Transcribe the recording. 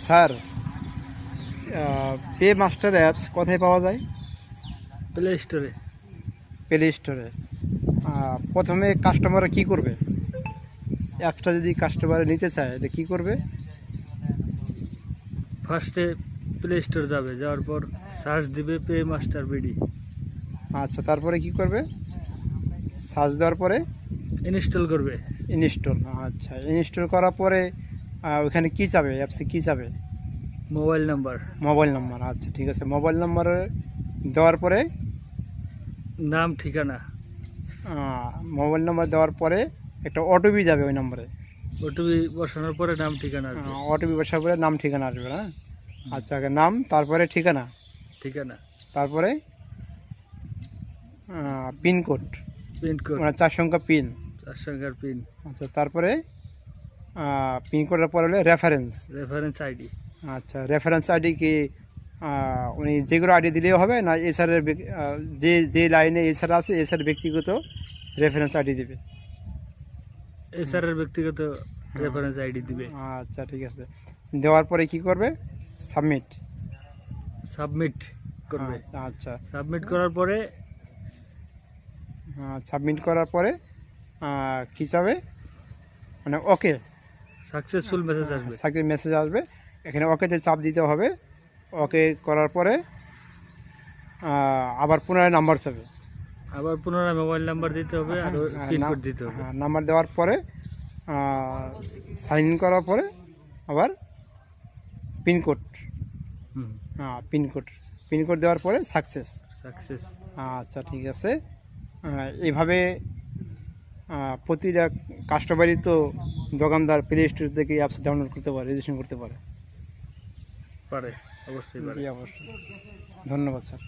Sir, pay master apps কোথায় পাওয়া যায়? প্লে স্টোরে। প্লে স্টোরে। প্রথমে কাস্টমার কি করবে? অ্যাপসটা যদি কাস্টমার নিতে চায় তাহলে কী করবে? ফার্স্টে প্লে স্টোর যাবে, যাওয়ার পর সার্চ দিবে পে মাস্টার বিডি। আচ্ছা, তারপরে কি করবে? সার্চ দেওয়ার পরে ইনস্টল করবে। ইনস্টল। আচ্ছা, ইনস্টল করার পরে ওখানে কী চাবে? অ্যাপসে কী চাবে? Mobile number. Mobile number. আচ্ছা, ঠিক আছে। মোবাইল নাম্বার দেওয়ার পরে নাম ঠিকানা। মোবাইল নাম্বার দেওয়ার পরে একটা ওটিপি যাবে ওই নম্বরে। ওটিপি বসানোর পরে নাম ঠিকানা আসবে। ওটিপি বসার পরে নাম ঠিকানা আসবে না? আচ্ছা, আগে নাম, তারপরে ঠিকানা, ঠিকানা, তারপরে পিনকোড, পিনকোড, মানে 4 সংখ্যা পিন। 4 সংখ্যার পিন। আচ্ছা, তারপরে পিনকোডের পরে হলে রেফারেন্স। Reference ID. আচ্ছা, রেফারেন্স আইডি কি উনি যেগুলো আইডি দিলেও হবে, না এসআরের যে যে লাইনে এসআর আছে এসআর ব্যক্তিগত রেফারেন্স আইডি দিবে? এসআরের ব্যক্তিগত রেফারেন্স আইডি দিবে। আচ্ছা, ঠিক আছে। দেওয়ার পরে কি করবে? সাবমিট। সাবমিট করবে। আচ্ছা, সাবমিট করার পরে সাবমিট করার পরে কী চাবে? মানে ওকে, সাকসেসফুল মেসেজ আসবে। সাকির মেসেজ আসবে। এখানে ওকেতে চাপ দিতে হবে। ওকে করার পরে আবার পুনরায় নাম্বার চাবে। আবার পুনরায় মোবাইল নাম্বার দিতে হবে আর পিনকোড দিতে হবে। নাম্বার দেওয়ার পরে সাইন ইন করার পরে আবার পিনকোড। হুম, পিনকোড দেওয়ার পরে সাকসেস। সাকসেস। আচ্ছা, ঠিক আছে। এইভাবে প্রতিটা কাস্টমারই তো দোকানদার প্লে স্টোর থেকে অ্যাপস ডাউনলোড করতে পারে, রেজিস্ট্রেশন করতে পারে। পারে, অবশ্যই পারে। জি, অবশ্যই। ধন্যবাদ স্যার।